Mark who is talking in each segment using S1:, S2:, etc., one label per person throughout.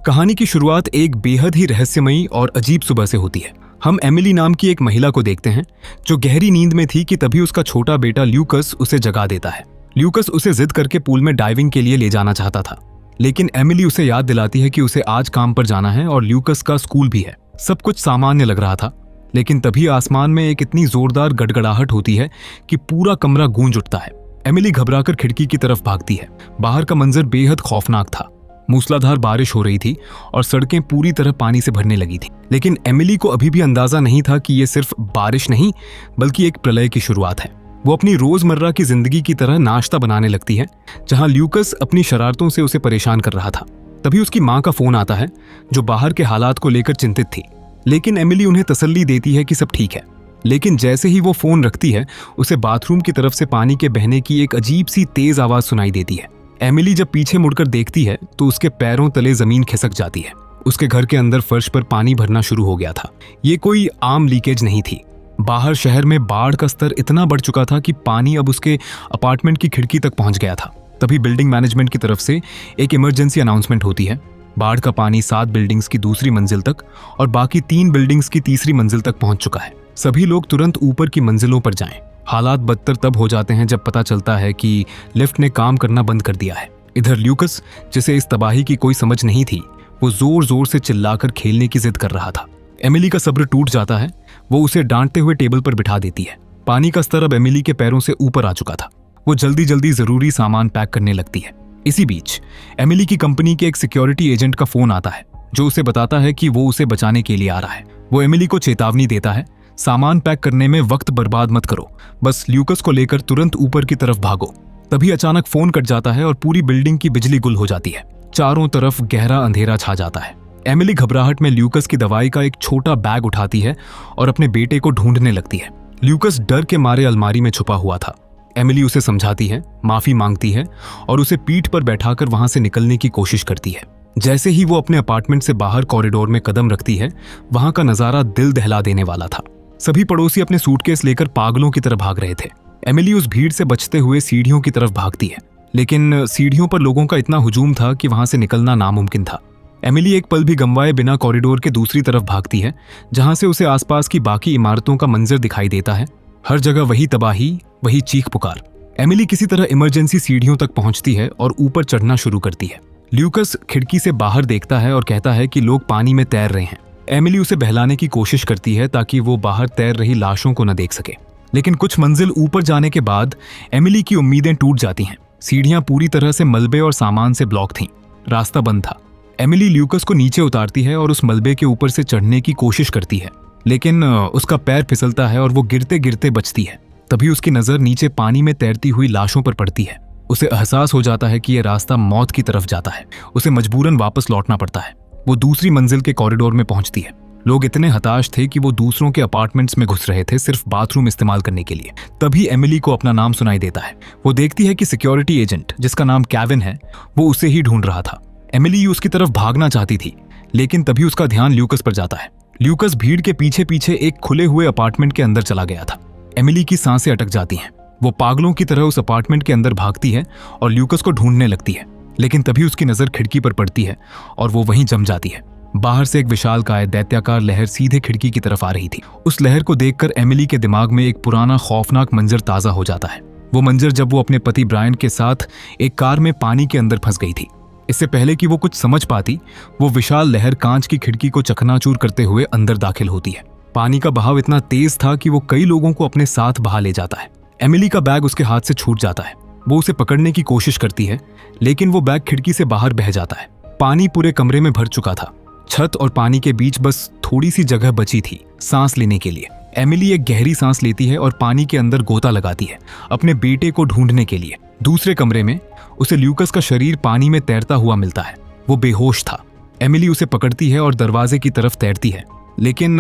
S1: कहानी की शुरुआत एक बेहद ही रहस्यमयी और अजीब सुबह से होती है। हम एमिली नाम की एक महिला को देखते हैं जो गहरी नींद में थी कि तभी उसका छोटा बेटा ल्यूकस उसे जगा देता है। ल्यूकस उसे जिद करके पूल में डाइविंग के लिए ले जाना चाहता था, लेकिन एमिली उसे याद दिलाती है कि उसे आज काम पर जाना है और ल्यूकस का स्कूल भी है। सब कुछ सामान्य लग रहा था, लेकिन तभी आसमान में एक इतनी जोरदार गड़गड़ाहट होती है कि पूरा कमरा गूंज उठता है। एमिली घबराकर खिड़की की तरफ भागती है। बाहर का मंजर बेहद खौफनाक था। मूसलाधार बारिश हो रही थी और सड़कें पूरी तरह पानी से भरने लगी थी। लेकिन एमिली को अभी भी अंदाजा नहीं था कि ये सिर्फ बारिश नहीं बल्कि एक प्रलय की शुरुआत है। वो अपनी रोजमर्रा की जिंदगी की तरह नाश्ता बनाने लगती है, जहां ल्यूकस अपनी शरारतों से उसे परेशान कर रहा था। तभी उसकी माँ का फोन आता है, जो बाहर के हालात को लेकर चिंतित थी। लेकिन एमिली उन्हें तसल्ली देती है कि सब ठीक है। लेकिन जैसे ही वो फोन रखती है, उसे बाथरूम की तरफ से पानी के बहने की एक अजीब सी तेज आवाज सुनाई देती है। एमिली जब पीछे मुड़कर देखती है तो उसके पैरों तले जमीन खिसक जाती है। उसके घर के अंदर फर्श पर पानी भरना शुरू हो गया था। ये कोई आम लीकेज नहीं थी। बाहर शहर में बाढ़ का स्तर इतना बढ़ चुका था कि पानी अब उसके अपार्टमेंट की खिड़की तक पहुंच गया था। तभी बिल्डिंग मैनेजमेंट की तरफ से एक इमरजेंसी अनाउंसमेंट होती है। बाढ़ का पानी 7 बिल्डिंग्स की दूसरी मंजिल तक और बाकी 3 बिल्डिंग्स की तीसरी मंजिल तक पहुंच चुका है। सभी लोग तुरंत ऊपर की मंजिलों पर जाएं। हालात बदतर तब हो जाते हैं जब पता चलता है कि लिफ्ट ने काम करना बंद कर दिया है। इधर ल्यूकस, जिसे इस तबाही की कोई समझ नहीं थी, वो जोर जोर से चिल्लाकर खेलने की जिद कर रहा था। एमिली का सब्र टूट जाता है। वो उसे डांटते हुए टेबल पर बिठा देती है। पानी का स्तर अब एमिली के पैरों से ऊपर आ चुका था। वो जल्दी जल्दी जरूरी सामान पैक करने लगती है। इसी बीच एमिली की कंपनी के एक सिक्योरिटी एजेंट का फोन आता है, जो उसे बताता है कि वो उसे बचाने के लिए आ रहा है। वो एमिली को चेतावनी देता है, सामान पैक करने में वक्त बर्बाद मत करो, बस ल्यूकस को लेकर तुरंत ऊपर की तरफ भागो। तभी अचानक फोन कट जाता है और पूरी बिल्डिंग की बिजली गुल हो जाती है। चारों तरफ गहरा अंधेरा छा जाता है। एमिली घबराहट में ल्यूकस की दवाई का एक छोटा बैग उठाती है और अपने बेटे को ढूंढने लगती है। ल्यूकस डर के मारे अलमारी में छुपा हुआ था। एमिली उसे समझाती है, माफी मांगती है और उसे पीठ पर बैठाकर वहां से निकलने की कोशिश करती है। जैसे ही वो अपने अपार्टमेंट से बाहर कॉरिडोर में कदम रखती है, वहां का नजारा दिल दहला देने वाला था। सभी पड़ोसी अपने सूटकेस लेकर पागलों की तरह भाग रहे थे। एमिली उस भीड़ से बचते हुए सीढ़ियों की तरफ भागती है, लेकिन सीढ़ियों पर लोगों का इतना हुजूम था कि वहां से निकलना नामुमकिन था। एमिली एक पल भी गंवाए बिना कॉरिडोर के दूसरी तरफ भागती है, जहां से उसे आसपास की बाकी इमारतों का मंजर दिखाई देता है। हर जगह वही तबाही, वही चीख पुकार। एमिली किसी तरह इमरजेंसी सीढ़ियों तक पहुंचती है और ऊपर चढ़ना शुरू करती है। ल्यूकस खिड़की से बाहर देखता है और कहता है कि लोग पानी में तैर रहे हैं। एमिली उसे बहलाने की कोशिश करती है ताकि वो बाहर तैर रही लाशों को न देख सके, लेकिन कुछ मंजिल ऊपर जाने के बाद एमिली की उम्मीदें टूट जाती हैं। सीढ़ियां पूरी तरह से मलबे और सामान से ब्लॉक थीं। रास्ता बंद था। एमिली ल्यूकस को नीचे उतारती है और उस मलबे के ऊपर से चढ़ने की कोशिश करती है, लेकिन उसका पैर फिसलता है और वो गिरते गिरते बचती है। तभी उसकी नजर नीचे पानी में तैरती हुई लाशों पर पड़ती है। उसे एहसास हो जाता है कि यह रास्ता मौत की तरफ जाता है। उसे मजबूरन वापस लौटना पड़ता है। वो दूसरी मंजिल के कॉरिडोर में पहुंचती है। लोग इतने हताश थे कि वो दूसरों के अपार्टमेंट्स में घुस रहे थे सिर्फ बाथरूम इस्तेमाल करने के लिए। तभी एमिली को अपना नाम सुनाई देता है। वो देखती है कि सिक्योरिटी एजेंट, जिसका नाम केविन है, वो उसे ही ढूंढ रहा था। एमिली उसकी तरफ भागना चाहती थी, लेकिन तभी उसका ध्यान ल्यूकस पर जाता है। ल्यूकस भीड़ के पीछे पीछे एक खुले हुए अपार्टमेंट के अंदर चला गया था। एमिली की सांसें अटक जाती हैं। वो पागलों की तरह उस अपार्टमेंट के अंदर भागती है और ल्यूकस को ढूंढने लगती है, लेकिन तभी उसकी नजर खिड़की पर पड़ती है और वो वहीं जम जाती है। बाहर से एक विशालकाय दैत्याकार लहर सीधे खिड़की की तरफ आ रही थी। उस लहर को देखकर एमिली के दिमाग में एक पुराना खौफनाक मंजर ताजा हो जाता है। वो मंजर जब वो अपने पति ब्रायन के साथ एक कार में पानी के अंदर फंस गई थी। इससे पहले कि वो कुछ समझ पाती, वो विशाल लहर कांच की खिड़की को चकनाचूर करते हुए अंदर दाखिल होती है। पानी का बहाव इतना तेज था कि वो कई लोगों को अपने साथ बहा ले जाता है। एमिली का बैग उसके हाथ से छूट जाता है। वो उसे पकड़ने की कोशिश करती है, लेकिन वो बैग खिड़की से बाहर बह जाता है। पानी पूरे कमरे में भर चुका था। छत और पानी के बीच बस थोड़ी सी जगह बची थी सांस लेने के लिए। एमिली एक गहरी सांस लेती है और पानी के अंदर गोता लगाती है अपने बेटे को ढूंढने के लिए। दूसरे कमरे में उसे ल्यूकस का शरीर पानी में तैरता हुआ मिलता है। वो बेहोश था। एमिली उसे पकड़ती है और दरवाजे की तरफ तैरती है, लेकिन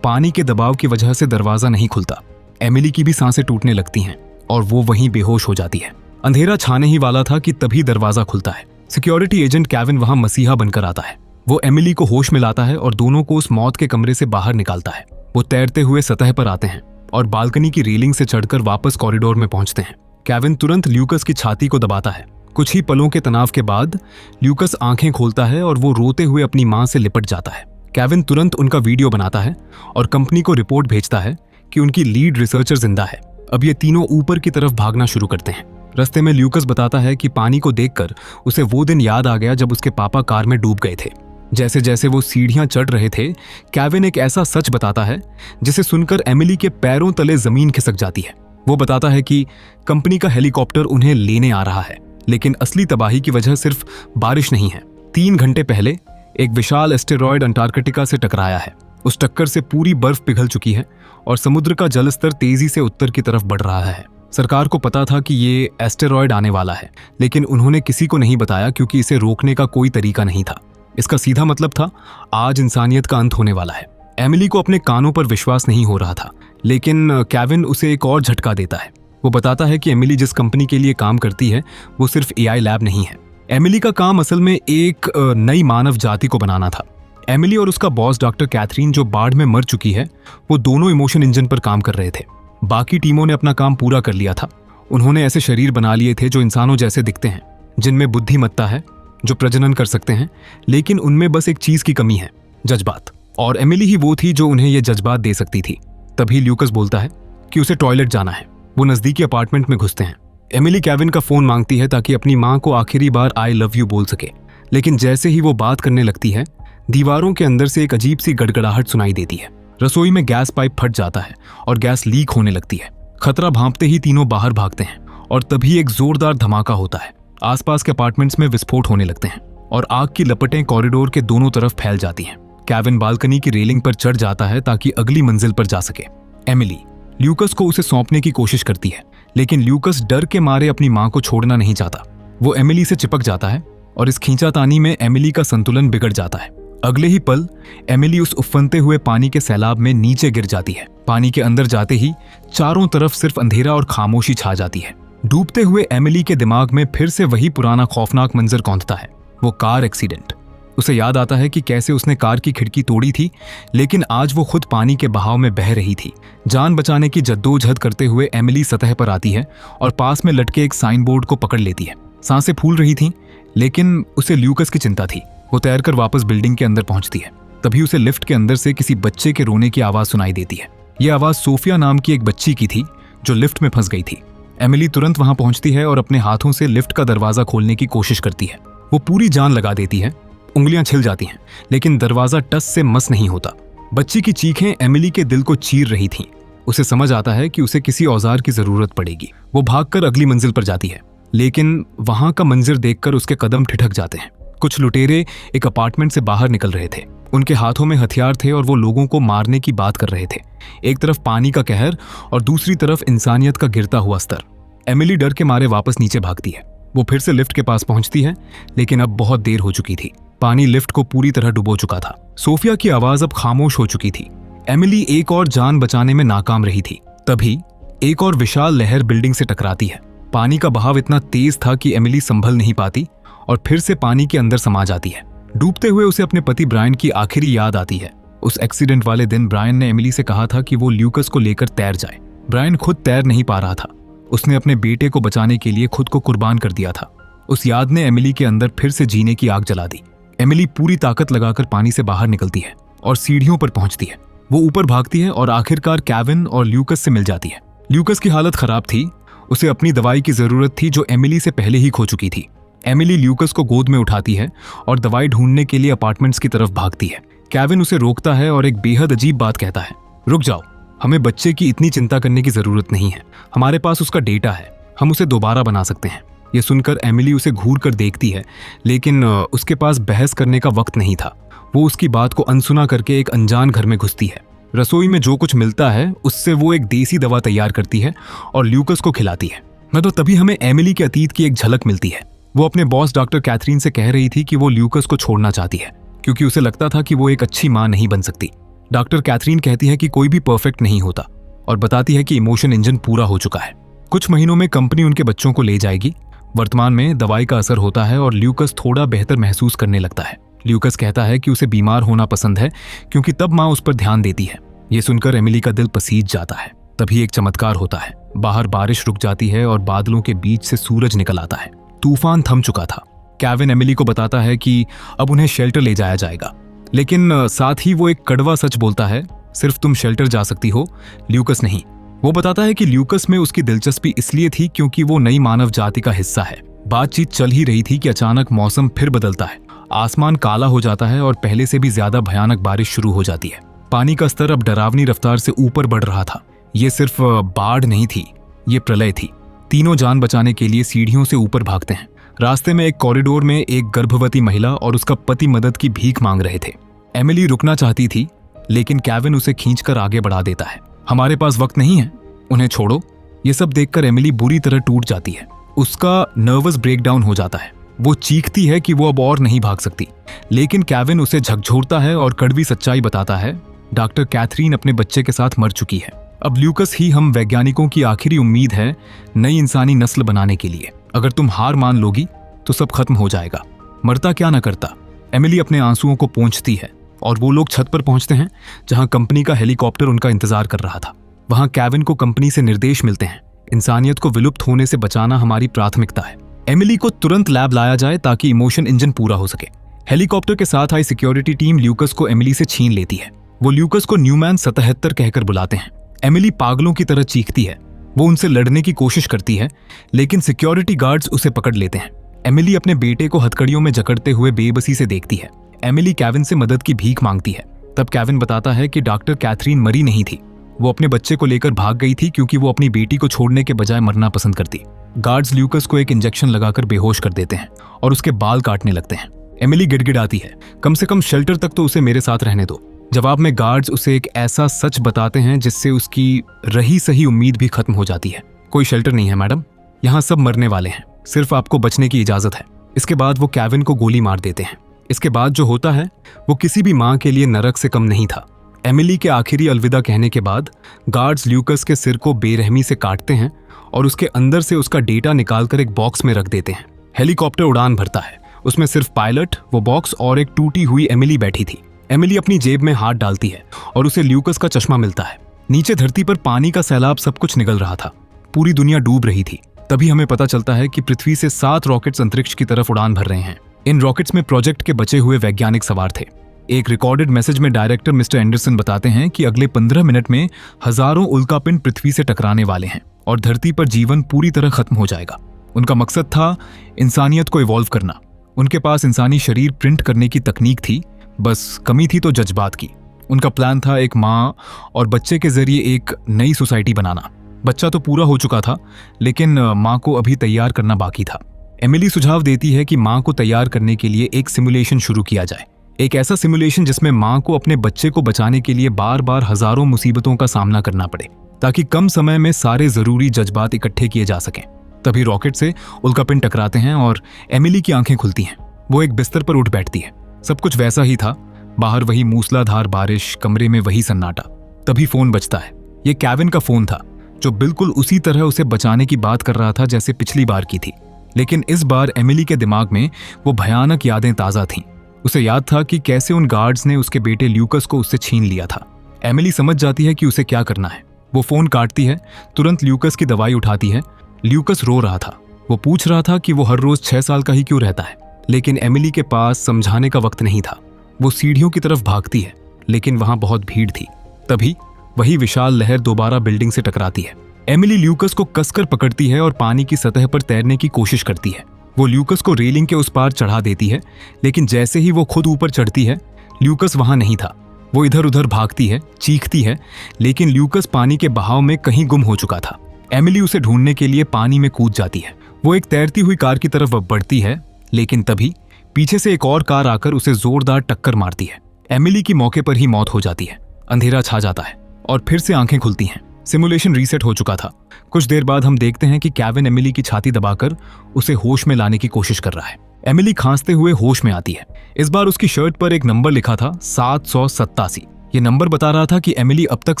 S1: पानी के दबाव की वजह से दरवाजा नहीं खुलता। एमिली की भी सांसें टूटने लगती हैं और वो वहीं बेहोश हो जाती है। अंधेरा छाने ही वाला था कि तभी दरवाजा खुलता है। सिक्योरिटी एजेंट केविन वहां मसीहा बनकर आता है। वो एमिली को होश में लाता है और दोनों को उस मौत के कमरे से बाहर निकालता है। वो तैरते हुए सतह पर आते हैं और बालकनी की रेलिंग से चढ़कर वापस कॉरिडोर में पहुंचते हैं। केविन तुरंत ल्यूकस की छाती को दबाता है। कुछ ही पलों के तनाव के बाद ल्यूकस आंखें खोलता है और वो रोते हुए अपनी मां से लिपट जाता है। केविन तुरंत उनका वीडियो बनाता है और कंपनी को रिपोर्ट भेजता है कि उनकी लीड रिसर्चर जिंदा है। अब ये तीनों ऊपर की तरफ भागना शुरू करते हैं। रास्ते में ल्यूकस बताता है कि पानी को देखकर उसे वो दिन याद आ गया जब उसके पापा कार में डूब गए थे। जैसे जैसे वो सीढ़ियां चढ़ रहे थे, केविन एक ऐसा सच बताता है जिसे सुनकर एमिली के पैरों तले जमीन खिसक जाती है। वो बताता है कि कंपनी का हेलीकॉप्टर उन्हें लेने आ रहा है, लेकिन असली तबाही की वजह सिर्फ बारिश नहीं है। 3 घंटे पहले एक विशाल एस्टेरॉयड अंटार्कटिका से टकराया है। उस टक्कर से पूरी बर्फ पिघल चुकी है और समुद्र का जलस्तर तेजी से उत्तर की तरफ बढ़ रहा है। सरकार को पता था कि ये एस्टेरॉयड आने वाला है, लेकिन उन्होंने किसी को नहीं बताया क्योंकि इसे रोकने का कोई तरीका नहीं था। इसका सीधा मतलब था आज इंसानियत का अंत होने वाला है। एमिली को अपने कानों पर विश्वास नहीं हो रहा था, लेकिन केविन उसे एक और झटका देता है। वो बताता है कि एमिली जिस कंपनी के लिए काम करती है वो सिर्फ एआई लैब नहीं है। एमिली का काम असल में एक नई मानव जाति को बनाना था। एमिली और उसका बॉस डॉक्टर कैथरीन, जो बाढ़ में मर चुकी है, वो दोनों इमोशन इंजन पर काम कर रहे थे। बाकी टीमों ने अपना काम पूरा कर लिया था। उन्होंने ऐसे शरीर बना लिए थे जो इंसानों जैसे दिखते हैं, जिनमें बुद्धिमत्ता है, जो प्रजनन कर सकते हैं, लेकिन उनमें बस एक चीज की कमी है, जज्बात। और एमिली ही वो थी जो उन्हें ये जज्बात दे सकती थी। तभी ल्यूकस बोलता है कि उसे टॉयलेट जाना है। वो नजदीकी अपार्टमेंट में घुसते हैं। एमिली केविन का फोन मांगती है ताकि अपनी मां को आखिरी बार आई लव यू बोल सके, लेकिन जैसे ही वो बात करने लगती है, दीवारों के अंदर से एक अजीब सी गड़गड़ाहट सुनाई देती है। रसोई में गैस पाइप फट जाता है और गैस लीक होने लगती है। खतरा भांपते ही तीनों बाहर भागते हैं और तभी एक जोरदार धमाका होता है। आसपास के अपार्टमेंट्स में विस्फोट होने लगते हैं और आग की लपटें कॉरिडोर के दोनों तरफ फैल जाती हैं। केविन बालकनी की रेलिंग पर चढ़ जाता है ताकि अगली मंजिल पर जा सके। एमिली ल्यूकस को उसे सौंपने की कोशिश करती है, लेकिन ल्यूकस डर के मारे अपनी मां को छोड़ना नहीं चाहता। वो एमिली से चिपक जाता है और इस खींचातानी में एमिली का संतुलन बिगड़ जाता है। अगले ही पल एमिली उस उफनते हुए पानी के सैलाब में नीचे गिर जाती है। पानी के अंदर जाते ही चारों तरफ सिर्फ अंधेरा और खामोशी छा जाती है। डूबते हुए एमिली के दिमाग में फिर से वही पुराना खौफनाक मंजर कौंधता है, वो कार एक्सीडेंट। उसे याद आता है कि कैसे उसने कार की खिड़की तोड़ी थी, लेकिन आज वो खुद पानी के बहाव में बह रही थी। जान बचाने की जद्दोजहद करते हुए एमिली सतह पर आती है और पास में लटके एक साइन बोर्ड को पकड़ लेती है। सांसें फूल रही थीं, लेकिन उसे ल्यूकस की चिंता थी। वो तैरकर वापस बिल्डिंग के अंदर पहुंचती है। तभी उसे लिफ्ट के अंदर से किसी बच्चे के रोने की आवाज सुनाई देती है। यह आवाज सोफिया नाम की एक बच्ची की थी जो लिफ्ट में फंस गई थी। एमिली तुरंत वहां पहुंचती है और अपने हाथों से लिफ्ट का दरवाजा खोलने की कोशिश करती है। वो पूरी जान लगा देती है, उंगलियां छिल जाती हैं, लेकिन दरवाजा टस से मस नहीं होता। बच्ची की चीखें एमिली के दिल को चीर रही थीं। उसे समझ आता है कि उसे किसी औजार की जरूरत पड़ेगी। वो भागकर अगली मंजिल पर जाती है, लेकिन वहां का मंजर देखकर उसके कदम ठिठक जाते हैं। कुछ लुटेरे एक अपार्टमेंट से बाहर निकल रहे थे। उनके हाथों में हथियार थे और वो लोगों को मारने की बात कर रहे थे। एक तरफ पानी का कहर और दूसरी तरफ इंसानियत का गिरता हुआ स्तर। एमिली डर के मारे वापस नीचे भागती है। वो फिर से लिफ्ट के पास पहुंचती है, लेकिन अब बहुत देर हो चुकी थी। पानी लिफ्ट को पूरी तरह डुबो चुका था। सोफिया की आवाज अब खामोश हो चुकी थी। एमिली एक और जान बचाने में नाकाम रही थी। तभी एक और विशाल लहर बिल्डिंग से टकराती है। पानी का बहाव इतना तेज था कि एमिली संभल नहीं पाती और फिर से पानी के अंदर समा जाती है। डूबते हुए उसे अपने पति ब्रायन की आखिरी याद आती है। उस एक्सीडेंट वाले दिन ब्रायन ने एमिली से कहा था कि वो ल्यूकस को लेकर तैर जाए। ब्रायन खुद तैर नहीं पा रहा था। उसने अपने बेटे को बचाने के लिए खुद को कुर्बान कर दिया था। उस याद ने एमिली के अंदर फिर से जीने की आग जला दी। एमिली पूरी ताकत लगाकर पानी से बाहर निकलती है और सीढ़ियों पर पहुंचती है। वो ऊपर भागती है और आखिरकार केविन और ल्यूकस से मिल जाती है। ल्यूकस की हालत खराब थी। उसे अपनी दवाई की जरूरत थी जो एमिली से पहले ही खो चुकी थी। एमिली ल्यूकस को गोद में उठाती है और दवाई ढूंढने के लिए अपार्टमेंट्स की तरफ भागती है। केविन उसे रोकता है और एक बेहद अजीब बात कहता है, रुक जाओ, हमें बच्चे की इतनी चिंता करने की जरूरत नहीं है। हमारे पास उसका डेटा है, हम उसे दोबारा बना सकते हैं। यह सुनकर एमिली उसे घूर कर देखती है, लेकिन उसके पास बहस करने का वक्त नहीं था। वो उसकी बात को अनसुना करके एक अनजान घर में घुसती है। रसोई में जो कुछ मिलता है उससे वो एक देसी दवा तैयार करती है और ल्यूकस को खिलाती है। तो तभी हमें एमिली के अतीत की एक झलक मिलती है। वो अपने बॉस डॉक्टर कैथरीन से कह रही थी कि वो ल्यूकस को छोड़ना चाहती है क्योंकि उसे लगता था कि वो एक अच्छी मां नहीं बन सकती। डॉक्टर कैथरीन कहती है कि कोई भी परफेक्ट नहीं होता और बताती है कि इमोशन इंजन पूरा हो चुका है। कुछ महीनों में कंपनी उनके बच्चों को ले जाएगी। वर्तमान में दवाई का असर होता है और ल्यूकस थोड़ा बेहतर महसूस करने लगता है। ल्यूकस कहता है कि उसे बीमार होना पसंद है क्योंकि तब मां उस पर ध्यान देती है। ये सुनकर एमिली का दिल पसीज जाता है। तभी एक चमत्कार होता है। बाहर बारिश रुक जाती है और बादलों के बीच से सूरज निकल आता है। तूफान थम चुका था। केविन एमिली को बताता है कि अब उन्हें शेल्टर ले जाया जाएगा, लेकिन साथ ही वो एक कड़वा सच बोलता है, सिर्फ तुम शेल्टर जा सकती हो, ल्यूकस नहीं। वो बताता है कि ल्यूकस में उसकी दिलचस्पी इसलिए थी क्योंकि वो नई मानव जाति का हिस्सा है। बातचीत चल ही रही थी कि अचानक मौसम फिर बदलता है। आसमान काला हो जाता है और पहले से भी ज्यादा भयानक बारिश शुरू हो जाती है। पानी का स्तर अब डरावनी रफ्तार से ऊपर बढ़ रहा था। ये सिर्फ बाढ़ नहीं थी, ये प्रलय थी। तीनों जान बचाने के लिए सीढ़ियों से ऊपर भागते हैं। रास्ते में एक कॉरिडोर में एक गर्भवती महिला और उसका पति मदद की भीख मांग रहे थे। एमिली रुकना चाहती थी, लेकिन केविन उसे खींचकर आगे बढ़ा देता है। हमारे पास वक्त नहीं है, उन्हें छोड़ो। ये सब देखकर एमिली बुरी तरह टूट जाती है। उसका नर्वस ब्रेकडाउन हो जाता है। वो चीखती है कि वो अब और नहीं भाग सकती, लेकिन केविन उसे झकझोरता है और कड़वी सच्चाई बताता है, डॉक्टर कैथरीन अपने बच्चे के साथ मर चुकी है। अब ल्यूकस ही हम वैज्ञानिकों की आखिरी उम्मीद है नई इंसानी नस्ल बनाने के लिए। अगर तुम हार मान लोगी तो सब खत्म हो जाएगा। मरता क्या ना करता। एमिली अपने आंसुओं को पोंछती है और वो लोग छत पर पहुंचते हैं जहां कंपनी का हेलीकॉप्टर उनका इंतजार कर रहा था। वहां केविन को कंपनी से निर्देश मिलते हैं, इंसानियत को विलुप्त होने से बचाना हमारी प्राथमिकता है। एमिली को तुरंत लैब लाया जाए ताकि इमोशन इंजन पूरा हो सके। हेलीकॉप्टर के साथ आई सिक्योरिटी टीम ल्यूकस को एमिली से छीन लेती है। वो ल्यूकस को न्यूमैन 77 कहकर बुलाते हैं। एमिली पागलों की तरह चीखती है। वो उनसे लड़ने की कोशिश करती है, लेकिन सिक्योरिटी गार्ड्स उसे पकड़ लेते हैं। एमिली अपने बेटे को हथकड़ियों में जकड़ते हुए बेबसी से देखती है। एमिली केविन से मदद की भीख मांगती है। तब केविन बताता है कि डॉक्टर कैथरीन मरी नहीं थी, वो अपने बच्चे को लेकर भाग गई थी क्योंकि वो अपनी बेटी को छोड़ने के बजाय मरना पसंद करती। गार्ड्स ल्यूकस को एक इंजेक्शन लगाकर बेहोश कर देते हैं और उसके बाल काटने लगते हैं। एमिली गिड़गिड़ाती है, कम से कम शेल्टर तक तो उसे मेरे साथ रहने दो। जवाब में गार्ड्स उसे एक ऐसा सच बताते हैं जिससे उसकी रही सही उम्मीद भी खत्म हो जाती है। कोई शेल्टर नहीं है मैडम, यहाँ सब मरने वाले हैं, सिर्फ आपको बचने की इजाजत है। इसके बाद वो केविन को गोली मार देते हैं। इसके बाद जो होता है वो किसी भी माँ के लिए नरक से कम नहीं था। एमिली के आखिरी अलविदा कहने के बाद गार्ड्स ल्यूकस के सिर को बेरहमी से काटते हैं और उसके अंदर से उसका डेटा निकालकर एक बॉक्स में रख देते हैं। हेलीकॉप्टर उड़ान भरता है। उसमें सिर्फ पायलट, वो बॉक्स और एक टूटी हुई एमिली बैठी थी। एमिली अपनी जेब में हाथ डालती है और उसे ल्यूकस का चश्मा मिलता है। नीचे धरती पर पानी का सैलाब सब कुछ निगल रहा था। पूरी दुनिया डूब रही थी। तभी हमें पता चलता है कि पृथ्वी से 7 रॉकेट्स अंतरिक्ष की तरफ उड़ान भर रहे हैं। इन रॉकेट्स में प्रोजेक्ट के बचे हुए वैज्ञानिक सवार थे। एक रिकॉर्डेड मैसेज में डायरेक्टर मिस्टर एंडरसन बताते हैं कि अगले 15 मिनट में हजारों उल्कापिंड पृथ्वी से टकराने वाले हैं और धरती पर जीवन पूरी तरह खत्म हो जाएगा। उनका मकसद था इंसानियत को इवॉल्व करना। उनके पास इंसानी शरीर प्रिंट करने की तकनीक थी, बस कमी थी तो जज्बात की। उनका प्लान था एक माँ और बच्चे के जरिए एक नई सोसाइटी बनाना। बच्चा तो पूरा हो चुका था, लेकिन माँ को अभी तैयार करना बाकी था। एमिली सुझाव देती है कि माँ को तैयार करने के लिए एक सिमुलेशन शुरू किया जाए। एक ऐसा सिमुलेशन जिसमें माँ को अपने बच्चे को बचाने के लिए बार बार हजारों मुसीबतों का सामना करना पड़े, ताकि कम समय में सारे जरूरी जज्बात इकट्ठे किए जा सकें। तभी रॉकेट से उल्कापिंड टकराते हैं और एमिली की आंखें खुलती हैं। वो एक बिस्तर पर उठ बैठती है। सब कुछ वैसा ही था, बाहर वही मूसलाधार बारिश, कमरे में वही सन्नाटा। तभी फोन बजता है। ये केविन का फोन था, जो बिल्कुल उसी तरह उसे बचाने की बात कर रहा था जैसे पिछली बार की थी। लेकिन इस बार एमिली के दिमाग में वो भयानक यादें ताज़ा थीं। उसे याद था कि कैसे उन गार्ड्स ने उसके बेटे ल्यूकस को उससे छीन लिया था। एमिली समझ जाती है कि उसे क्या करना है। वो फोन काटती है, तुरंत ल्यूकस की दवाई उठाती है। ल्यूकस रो रहा था। वो पूछ रहा था कि वो हर रोज 6 साल का ही क्यों रहता है, लेकिन एमिली के पास समझाने का वक्त नहीं था। वो सीढ़ियों की तरफ भागती है, लेकिन वहां बहुत भीड़ थी। तभी वही विशाल लहर दोबारा बिल्डिंग से टकराती है। एमिली ल्यूकस को कसकर पकड़ती है और पानी की सतह पर तैरने की कोशिश करती है। वो ल्यूकस को रेलिंग के उस पार चढ़ा देती है, लेकिन जैसे ही वो खुद ऊपर चढ़ती है, ल्यूकस वहां नहीं था। वो इधर उधर भागती है, चीखती है, लेकिन ल्यूकस पानी के बहाव में कहीं गुम हो चुका था। एमिली उसे ढूंढने के लिए पानी में कूद जाती है। वो एक तैरती हुई कार की तरफ बढ़ती है, लेकिन तभी पीछे से एक और कार आकर उसे जोरदार टक्कर मारती है। एमिली की मौके पर ही मौत हो जाती है। अंधेरा छा जाता है और फिर से आंखें खुलती हैं। सिमुलेशन रीसेट हो चुका था। कुछ देर बाद हम देखते हैं कि केविन एमिली की छाती दबाकर उसे होश में लाने की कोशिश कर रहा है। एमिली खांसते हुए होश में आती है। इस बार उसकी शर्ट पर एक नंबर लिखा था, 787। ये नंबर बता रहा था कि एमिली अब तक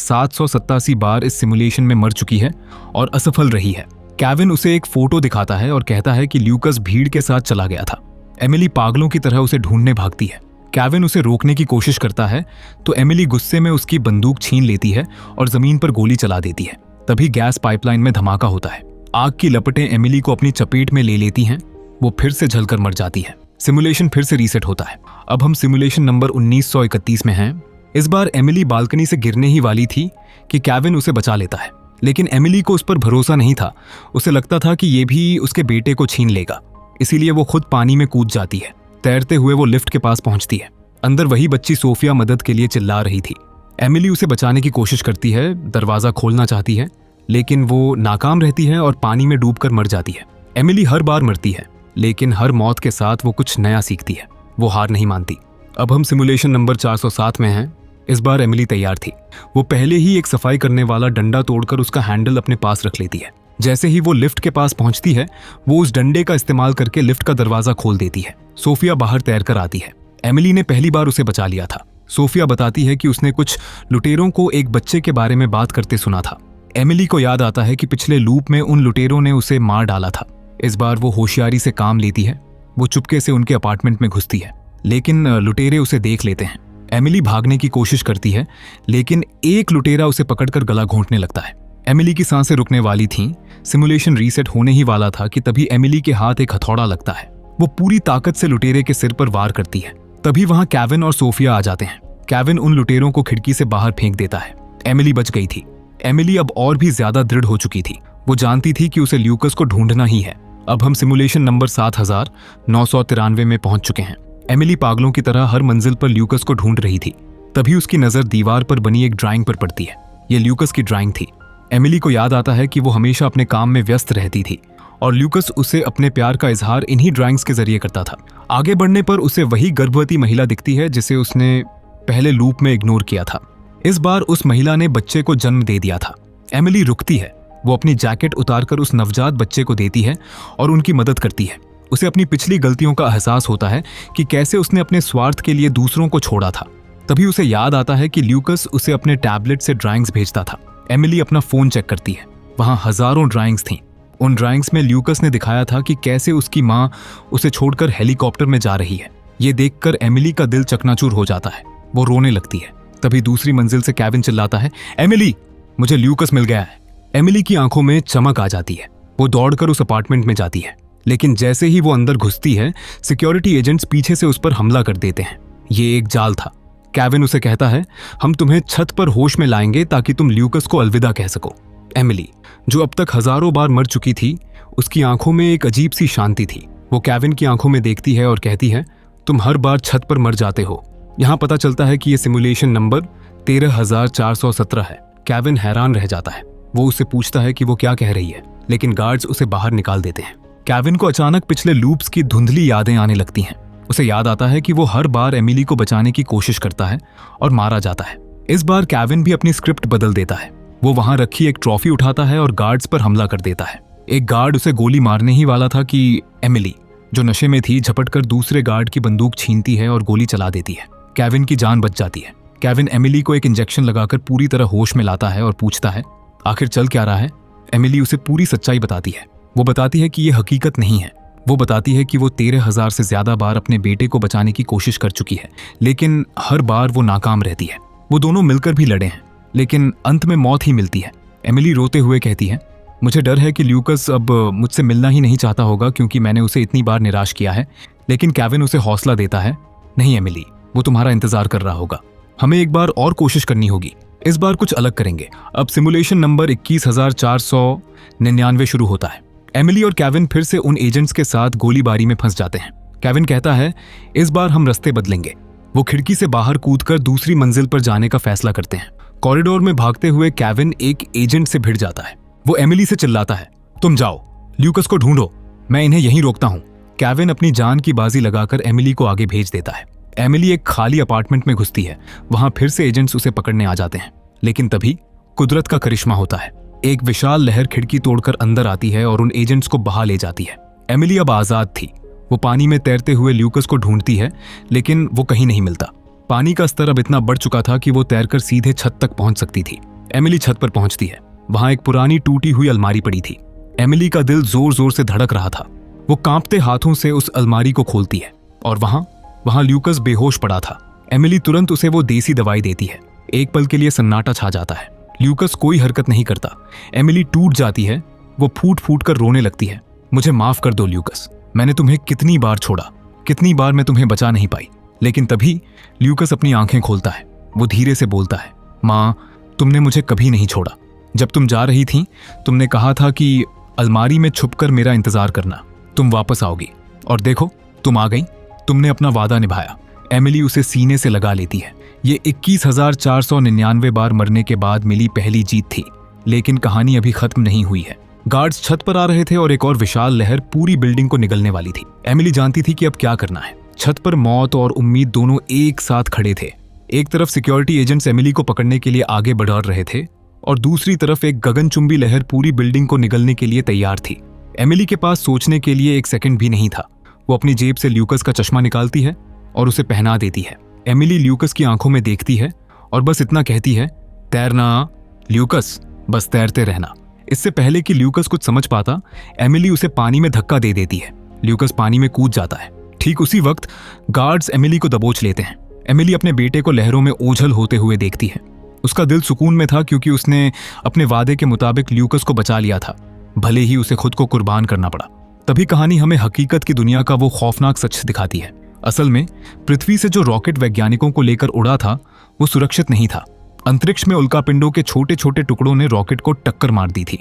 S1: 787 बार इस सिमुलेशन में मर चुकी है और असफल रही है। केविन उसे एक फोटो दिखाता है और कहता है कि ल्यूकस भीड़ के साथ चला गया था। एमिली पागलों की तरह उसे ढूंढने भागती है। केविन उसे रोकने की कोशिश करता है तो एमिली गुस्से में उसकी बंदूक छीन लेती है और जमीन पर गोली चला देती है। तभी गैस पाइपलाइन में धमाका होता है। आग की लपटें एमिली को अपनी चपेट में ले लेती हैं। वो फिर से जलकर मर जाती है। सिमुलेशन फिर से रीसेट होता है। अब हम सिमुलेशन नंबर 1931 में हैं। इस बार एमिली बालकनी से गिरने ही वाली थी कि केविन उसे बचा लेता है, लेकिन एमिली को उस पर भरोसा नहीं था। उसे लगता था कि ये भी उसके बेटे को छीन लेगा, इसीलिए वो खुद पानी में कूद जाती है। तैरते हुए वो लिफ्ट के पास पहुंचती है। अंदर वही बच्ची सोफिया मदद के लिए चिल्ला रही थी। एमिली उसे बचाने की कोशिश करती है, दरवाजा खोलना चाहती है, लेकिन वो नाकाम रहती है और पानी में डूबकर मर जाती है। एमिली हर बार मरती है, लेकिन हर मौत के साथ वो कुछ नया सीखती है। वो हार नहीं मानती। अब हम सिमुलेशन नंबर 407 में हैं। इस बार एमिली तैयार थी। वो पहले ही एक सफाई करने वाला डंडा तोड़कर उसका हैंडल अपने पास रख लेती है। जैसे ही वो लिफ्ट के पास पहुंचती है, वो उस डंडे का इस्तेमाल करके लिफ्ट का दरवाजा खोल देती है। सोफिया बाहर तैरकर आती है। एमिली ने पहली बार उसे बचा लिया था। सोफिया बताती है कि उसने कुछ लुटेरों को एक बच्चे के बारे में बात करते सुना था। एमिली को याद आता है कि पिछले लूप में उन लुटेरों ने उसे मार डाला था। इस बार वो होशियारी से काम लेती है। वो चुपके से उनके अपार्टमेंट में घुसती है, लेकिन लुटेरे उसे देख लेते हैं। एमिली भागने की कोशिश करती है, लेकिन एक लुटेरा उसे पकड़कर गला घोंटने लगता है। एमिली की सांसें रुकने वाली थीं। सिमुलेशन रीसेट होने ही वाला था कि तभी एमिली के हाथ एक हथौड़ा लगता है। वो पूरी ताकत से लुटेरे के सिर पर वार करती है। तभी वहां केविन और सोफिया आ जाते हैं। केविन उन लुटेरों को खिड़की से बाहर फेंक देता है। एमिली बच गई थी। एमिली अब और भी ज्यादा दृढ़ हो चुकी थी। वो जानती थी कि उसे ल्यूकस को ढूंढना ही है। अब हम सिमुलेशन नंबर 7993 में पहुंच चुके हैं। एमिली पागलों की तरह हर मंजिल पर ल्यूकस को ढूंढ रही थी। तभी उसकी नजर दीवार पर बनी एक ड्राइंग पर पड़ती है। ये ल्यूकस की ड्राइंग थी। एमिली को याद आता है कि वो हमेशा अपने काम में व्यस्त रहती थी और ल्यूकस उसे अपने प्यार का इजहार इन्हीं ड्राइंग्स के जरिए करता था। आगे बढ़ने पर उसे वही गर्भवती महिला दिखती है जिसे उसने पहले लूप में इग्नोर किया था। इस बार उस महिला ने बच्चे को जन्म दे दिया था। एमिली रुकती है। वो अपनी जैकेट उतारकर उस नवजात बच्चे को देती है और उनकी मदद करती है। उसे अपनी पिछली गलतियों का एहसास होता है कि कैसे उसने अपने स्वार्थ के लिए दूसरों को छोड़ा था। तभी उसे याद आता है कि ल्यूकस उसे अपने टैबलेट से ड्राइंग्स भेजता था। एमिली अपना फोन चेक करती है। वहां हजारों ड्राइंग्स थीं। उन ड्राइंग्स में ल्यूकस ने दिखाया था कि कैसे उसकी माँ उसे छोड़कर हेलीकॉप्टर में जा रही है। ये देखकर एमिली का दिल चकनाचूर हो जाता है। वो रोने लगती है। तभी दूसरी मंजिल से केविन चिल्लाता है, एमिली, मुझे ल्यूकस मिल गया है। एमिली की आंखों में चमक आ जाती है। वो दौड़कर उस अपार्टमेंट में जाती है, लेकिन जैसे ही वो अंदर घुसती है, सिक्योरिटी एजेंट्स पीछे से उस पर हमला कर देते हैं। ये एक जाल था। केविन उसे कहता है, हम तुम्हें छत पर होश में लाएंगे ताकि तुम ल्यूकस को अलविदा कह सको। एमिली, जो अब तक हजारों बार मर चुकी थी, उसकी आंखों में एक अजीब सी शांति थी। वो केविन की आंखों में देखती है और कहती है, तुम हर बार छत पर मर जाते हो। यहाँ पता चलता है कि ये सिमुलेशन नंबर 13417 है। केविन हैरान रह जाता है। वो उससे पूछता है कि वो क्या कह रही है, लेकिन गार्ड्स उसे बाहर निकाल देते हैं। केविन को अचानक पिछले लूप्स की धुंधली यादें आने लगती हैं। उसे याद आता है कि वो हर बार एमिली को बचाने की कोशिश करता है और मारा जाता है। इस बार केविन भी अपनी स्क्रिप्ट बदल देता है। वो वहां रखी एक ट्रॉफी उठाता है और गार्ड्स पर हमला कर देता है। एक गार्ड उसे गोली मारने ही वाला था कि एमिली, जो नशे में थी, झपटकर दूसरे गार्ड की बंदूक छीनती है और गोली चला देती है। केविन की जान बच जाती है। केविन एमिली को एक इंजेक्शन लगाकर पूरी तरह होश में लाता है और पूछता है, आखिर चल क्या रहा है? एमिली उसे पूरी सच्चाई बताती है। वो बताती है कि ये हकीकत नहीं है। वो बताती है कि वो 13,000 से ज्यादा बार अपने बेटे को बचाने की कोशिश कर चुकी है, लेकिन हर बार वो नाकाम रहती है। वो दोनों मिलकर भी लड़े हैं, लेकिन अंत में मौत ही मिलती है। एमिली रोते हुए कहती है, मुझे डर है कि ल्यूकस अब मुझसे मिलना ही नहीं चाहता होगा क्योंकि मैंने उसे इतनी बार निराश किया है। लेकिन केविन उसे हौसला देता है, नहीं एमिली, वो तुम्हारा इंतजार कर रहा होगा। हमें एक बार और कोशिश करनी होगी। इस बार कुछ अलग करेंगे। अब सिमुलेशन नंबर 21,499 शुरू होता है। एमिली और केविन फिर से उन एजेंट्स के साथ गोलीबारी में फंस जाते हैं। केविन कहता है, इस बार हम रास्ते बदलेंगे। वो खिड़की से बाहर कूदकर दूसरी मंजिल पर जाने का फैसला करते हैं। कॉरिडोर में भागते हुए केविन एक एजेंट से भिड़ जाता है। वो एमिली से चिल्लाता है, तुम जाओ, ल्यूकस को ढूंढो, मैं इन्हें यहीं रोकता हूं। केविन अपनी जान की बाजी लगाकर एमिली को आगे भेज देता है। एमिली एक खाली अपार्टमेंट में घुसती है। वहां फिर से एजेंट्स उसे पकड़ने आ जाते हैं, लेकिन तभी कुदरत का करिश्मा होता है। एक विशाल लहर खिड़की तोड़कर अंदर आती है और उन एजेंट्स को बहा ले जाती है। एमिली अब आजाद थी। वो पानी में तैरते हुए ल्यूकस को ढूंढती है, लेकिन वो कहीं नहीं मिलता। पानी का स्तर अब इतना बढ़ चुका था कि वो तैरकर सीधे छत तक पहुंच सकती थी। एमिली छत पर पहुंचती है। वहां एक पुरानी टूटी हुई अलमारी पड़ी थी। एमिली का दिल जोर जोर से धड़क रहा था। वो कांपते हाथों से उस अलमारी को खोलती है और वहां ल्यूकस बेहोश पड़ा था। एमिली तुरंत उसे वो देसी दवाई देती है। एक पल के लिए सन्नाटा छा जाता है। ल्यूकस कोई हरकत नहीं करता। एमिली टूट जाती है। वो फूट फूट कर रोने लगती है, मुझे माफ कर दो ल्यूकस, मैंने तुम्हें कितनी बार छोड़ा, कितनी बार मैं तुम्हें बचा नहीं पाई। लेकिन तभी ल्यूकस अपनी आंखें खोलता है। वो धीरे से बोलता है, माँ, तुमने मुझे कभी नहीं छोड़ा। जब तुम जा रही थी तुमने कहा था कि अलमारी में छुपकर मेरा इंतजार करना, तुम वापस आओगी। और देखो, तुम आ गई, तुमने अपना वादा निभाया। एमिली उसे सीने से लगा लेती है। ये 21,499 बार मरने के बाद मिली पहली जीत थी। लेकिन कहानी अभी खत्म नहीं हुई है। गार्ड्स छत पर आ रहे थे और एक और विशाल लहर पूरी बिल्डिंग को निगलने वाली थी। एमिली जानती थी कि अब क्या करना है। छत पर मौत और उम्मीद दोनों एक साथ खड़े थे। एक तरफ सिक्योरिटी एजेंट्स एमिली को पकड़ने के लिए आगे बढ़ रहे थे और दूसरी तरफ एक गगनचुंबी लहर पूरी बिल्डिंग को निगलने के लिए तैयार थी। एमिली के पास सोचने के लिए एक सेकंड भी नहीं था। वो अपनी जेब से ल्यूकस का चश्मा निकालती है और उसे पहना देती है। एमिली ल्यूकस की आंखों में देखती है और बस इतना कहती है, तैरना ल्यूकस, बस तैरते रहना। इससे पहले कि ल्यूकस कुछ समझ पाता, एमिली उसे पानी में धक्का दे देती है। ल्यूकस पानी में कूद जाता है। ठीक उसी वक्त गार्ड्स एमिली को दबोच लेते हैं। एमिली अपने बेटे को लहरों में ओझल होते हुए देखती है। उसका दिल सुकून में था क्योंकि उसने अपने वादे के मुताबिक ल्यूकस को बचा लिया था, भले ही उसे खुद को कुर्बान करना पड़ा। तभी कहानी हमें हकीकत की दुनिया का वो खौफनाक सच दिखाती है। असल में पृथ्वी से जो रॉकेट वैज्ञानिकों को लेकर उड़ा था वो सुरक्षित नहीं था। अंतरिक्ष में उल्कापिंडों के छोटे छोटे टुकड़ों ने रॉकेट को टक्कर मार दी थी।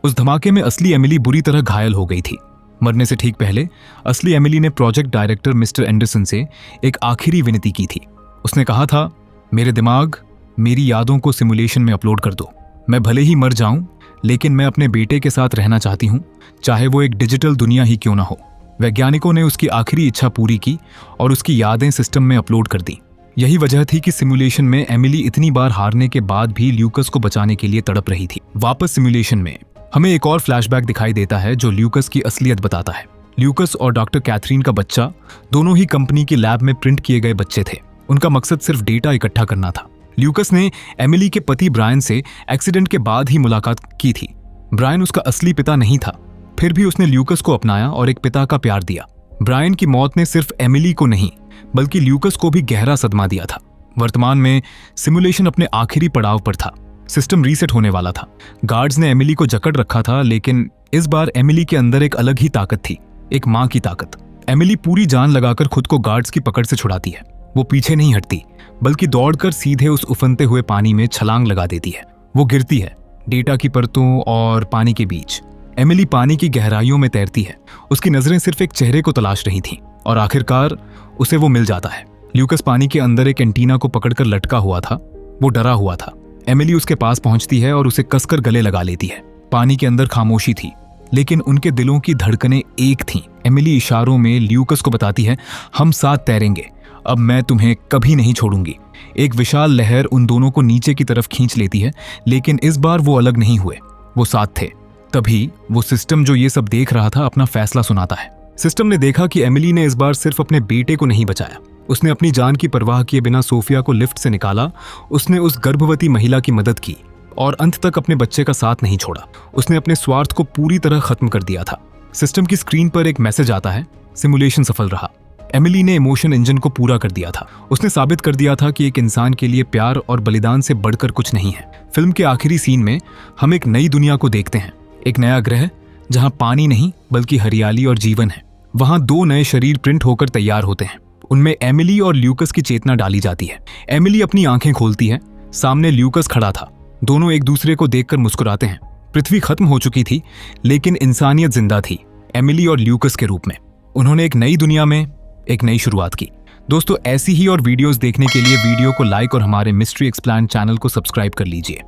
S1: उस धमाके में असली एमिली बुरी तरह घायल हो गई थी। मरने से ठीक पहले असली एमिली ने प्रोजेक्ट डायरेक्टर मिस्टर एंडरसन से एक आखिरी विनती की थी। उसने कहा था, मेरे दिमाग, मेरी यादों को सिमुलेशन में अपलोड कर दो। मैं भले ही मर जाऊं, लेकिन मैं अपने बेटे के साथ रहना चाहती हूं, चाहे वो एक डिजिटल दुनिया ही क्यों ना हो। वैज्ञानिकों ने उसकी आखिरी इच्छा पूरी की और उसकी यादें सिस्टम में अपलोड कर दी। यही वजह थी कि सिमुलेशन में एमिली इतनी बार हारने के बाद भी ल्यूकस को बचाने के लिए तड़प रही थी। वापस सिमुलेशन में हमें एक और फ्लैशबैक दिखाई देता है जो ल्यूकस की असलियत बताता है। ल्यूकस और डॉक्टर कैथरीन का बच्चा दोनों ही कंपनी की लैब में प्रिंट किए गए बच्चे थे। उनका मकसद सिर्फ डेटा इकट्ठा करना था। ल्यूकस ने एमिली के पति ब्रायन से एक्सीडेंट के बाद ही मुलाकात की थी। ब्रायन उसका असली पिता नहीं था, फिर भी उसने ल्यूकस को अपनाया और एक पिता का प्यार दिया। ब्रायन की मौत ने सिर्फ एमिली को नहीं बल्कि ल्यूकस को भी गहरा सदमा दिया था। वर्तमान में सिमुलेशन अपने आखिरी पड़ाव पर था। सिस्टम रीसेट होने वाला था। गार्ड्स ने एमिली को जकड़ रखा था, लेकिन इस बार एमिली के अंदर एक अलग ही ताकत थी, एक मां की ताकत। एमिली पूरी जान लगाकर खुद को गार्ड्स की पकड़ से छुड़ाती है। वो पीछे नहीं हटती, बल्कि दौड़कर सीधे उस उफनते हुए पानी में छलांग लगा देती है। वो गिरती है डेटा की परतों और पानी के बीच। एमिली पानी की गहराइयों में तैरती है। उसकी नजरें सिर्फ एक चेहरे को तलाश रही थीं और आखिरकार उसे वो मिल जाता है। ल्यूकस पानी के अंदर एक एंटीना को पकड़कर लटका हुआ था। वो डरा हुआ था। एमिली उसके पास पहुंचती है और उसे कसकर गले लगा लेती है। पानी के अंदर खामोशी थी, लेकिन उनके दिलों की धड़कनें एक थीं। एमिली इशारों में ल्यूकस को बताती है, हम साथ तैरेंगे, अब मैं तुम्हें कभी नहीं छोड़ूंगी। एक विशाल लहर उन दोनों को नीचे की तरफ खींच लेती है, लेकिन इस बार वो अलग नहीं हुए, वो साथ थे। तभी वो सिस्टम जो ये सब देख रहा था अपना फैसला सुनाता है। सिस्टम ने देखा कि एमिली ने इस बार सिर्फ अपने बेटे को नहीं बचाया, उसने अपनी जान की परवाह किए बिना सोफिया को लिफ्ट से निकाला। उसने उस गर्भवती महिला की मदद की और अंत तक अपने बच्चे का साथ नहीं छोड़ा। उसने अपने स्वार्थ को पूरी तरह खत्म कर दिया था। सिस्टम की स्क्रीन पर एक मैसेज आता है, सिमुलेशन सफल रहा। एमिली ने इमोशन इंजन को पूरा कर दिया था। उसने साबित कर दिया था कि एक इंसान के लिए प्यार और बलिदान से बढ़कर कुछ नहीं है। फिल्म के आखिरी सीन में हम एक नई दुनिया को देखते हैं, एक नया ग्रह जहां पानी नहीं बल्कि हरियाली और जीवन है। वहां 2 नए शरीर प्रिंट होकर तैयार होते हैं। उनमें एमिली और ल्यूकस की चेतना डाली जाती है। एमिली अपनी आंखें खोलती है, सामने ल्यूकस खड़ा था। दोनों एक दूसरे को देखकर मुस्कुराते हैं। पृथ्वी खत्म हो चुकी थी, लेकिन इंसानियत जिंदा थी, एमिली और ल्यूकस के रूप में। उन्होंने एक नई दुनिया में एक नई शुरुआत की। दोस्तों, ऐसी ही और वीडियोस देखने के लिए वीडियो को लाइक और हमारे मिस्ट्री एक्सप्लेन चैनल को सब्सक्राइब कर लीजिए।